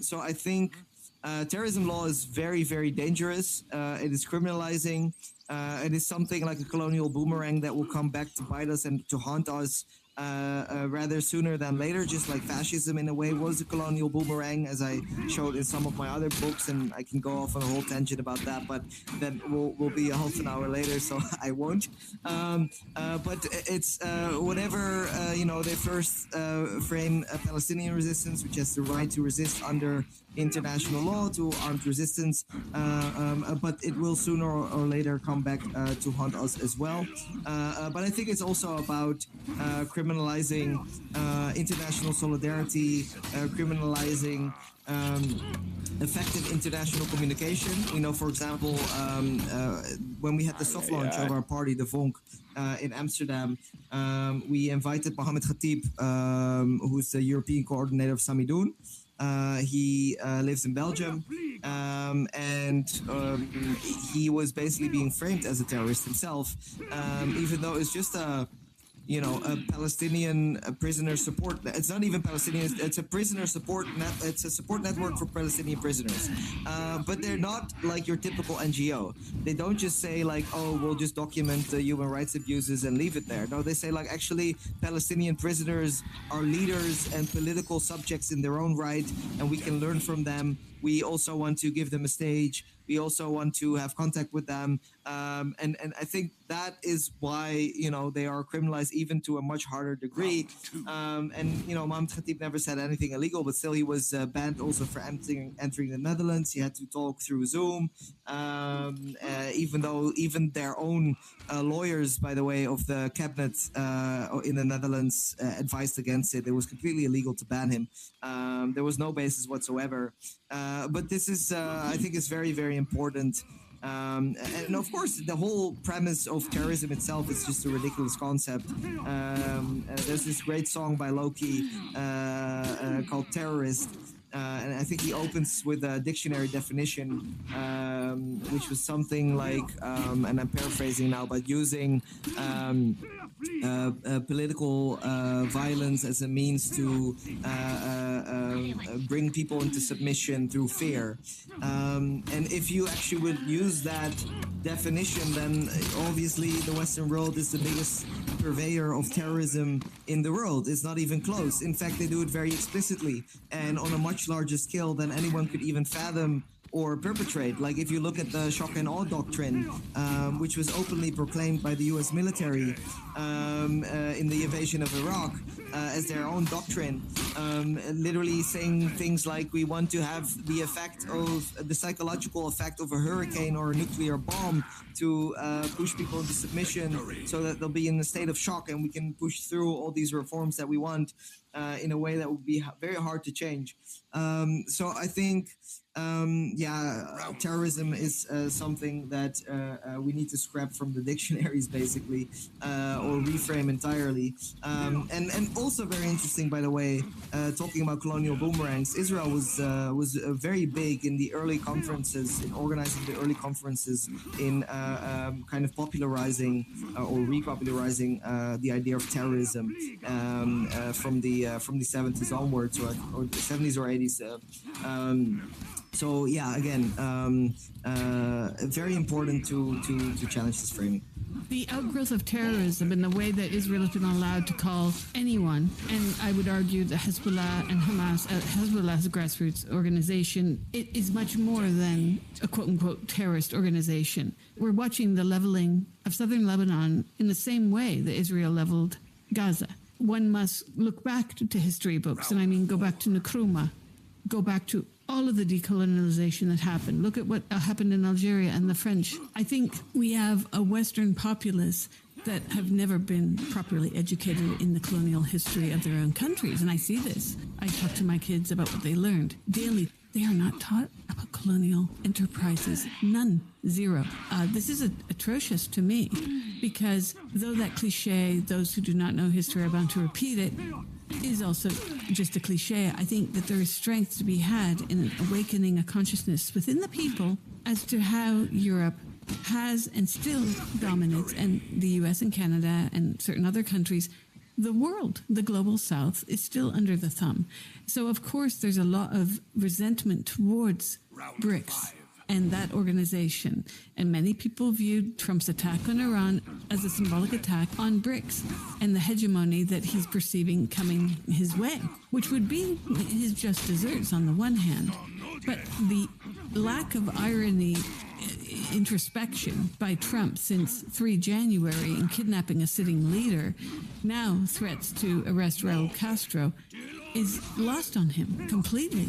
So I think terrorism law is very, very dangerous. It is criminalizing. It is something like a colonial boomerang that will come back to bite us and to haunt us rather sooner than later, just like fascism in a way was a colonial boomerang, as I showed in some of my other books, and I can go off on a whole tangent about that, but that will be a half an hour later, so I won't. But it's whenever they first frame a Palestinian resistance, which has the right to resist under international law, to armed resistance, but it will sooner or later come back to haunt us as well. But I think it's also about criminalizing international solidarity, criminalizing effective international communication. For example, when we had the soft launch of our party, the Vonk, in Amsterdam, we invited Mohammed Khatib, who's the European coordinator of Samidoun. He lives in Belgium, and he was basically being framed as a terrorist himself, even though it's just a Palestinian prisoner support. It's not even Palestinian. It's a prisoner support. It's a support network for Palestinian prisoners. But they're not like your typical NGO. They don't just say like, oh, we'll just document the human rights abuses and leave it there. No, they say like, actually, Palestinian prisoners are leaders and political subjects in their own right, and we can learn from them. We also want to give them a stage. We also want to have contact with them. And I think that is why, they are criminalized even to a much harder degree. Mohammed Khatib never said anything illegal, but still he was banned also for entering the Netherlands. He had to talk through Zoom, even though even their own lawyers, by the way, of the cabinet in the Netherlands advised against it. It was completely illegal to ban him. There was no basis whatsoever. But this is, I think, is very, very important. And of course, the whole premise of terrorism itself is just a ridiculous concept. There's this great song by Loki called Terrorist. And I think he opens with a dictionary definition, which was something like, and I'm paraphrasing now, but using political violence as a means to bring people into submission through fear. And if you actually would use that definition, then obviously the Western world is the biggest purveyor of terrorism in the world. It's not even close. In fact, they do it very explicitly and on a much larger scale than anyone could even fathom or perpetrate. Like if you look at the shock and awe doctrine, which was openly proclaimed by the US military in the invasion of Iraq as their own doctrine, literally saying things like, we want to have the effect of the psychological effect of a hurricane or a nuclear bomb to push people into submission so that they'll be in a state of shock and we can push through all these reforms that we want in a way that would be very hard to change. So I think, terrorism is something that we need to scrap from the dictionaries, basically, or reframe entirely. And also very interesting, by the way, talking about colonial boomerangs, Israel was very big in the early conferences, in organizing the early conferences, in kind of popularizing or repopularizing the idea of terrorism from the 70s onwards, or the 70s or 80s. So yeah, again, very important to challenge this framing. The outgrowth of terrorism and the way that Israel has been allowed to call anyone, and I would argue that Hezbollah and Hamas, Hezbollah is a grassroots organization, it is much more than a quote-unquote terrorist organization. We're watching the leveling of southern Lebanon in the same way that Israel leveled Gaza. One must look back to history books, and I mean go back to Nkrumah, go back to all of the decolonialization that happened. Look at what happened in Algeria and the French. I think we have a Western populace that have never been properly educated in the colonial history of their own countries. And I see this. I talk to my kids about what they learned daily. They are not taught about colonial enterprises. None. Zero. This is atrocious to me, because though that cliche, those who do not know history are bound to repeat it, is also just a cliche. I think that there is strength to be had in awakening a consciousness within the people as to how Europe has and still dominates, and the US and Canada and certain other countries the world, the global south, is still under the thumb. So, of course, there's a lot of resentment towards BRICS and that organization. And many people viewed Trump's attack on Iran as a symbolic attack on BRICS and the hegemony that he's perceiving coming his way, which would be his just desserts on the one hand. But the lack of irony, introspection by Trump since 3 January in kidnapping a sitting leader, now threats to arrest Raul Castro, is lost on him completely,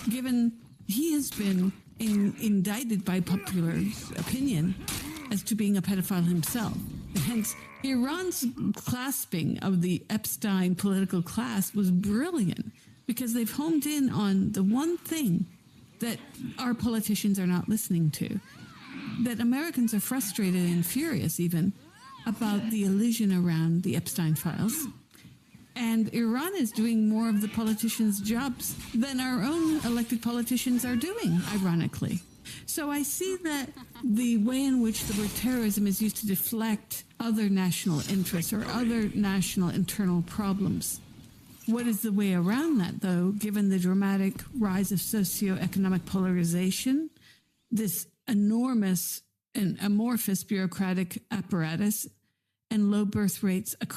given he has been indicted by popular opinion as to being a pedophile himself. And hence, Iran's clasping of the Epstein political class was brilliant because they've homed in on the one thing that our politicians are not listening to, that Americans are frustrated and furious even about the illusion around the Epstein files. And Iran is doing more of the politicians' jobs than our own elected politicians are doing, ironically. So I see that the way in which the word terrorism is used to deflect other national interests or other national internal problems. What is the way around that, though, given the dramatic rise of socioeconomic polarization, this enormous and amorphous bureaucratic apparatus, and low birth rates across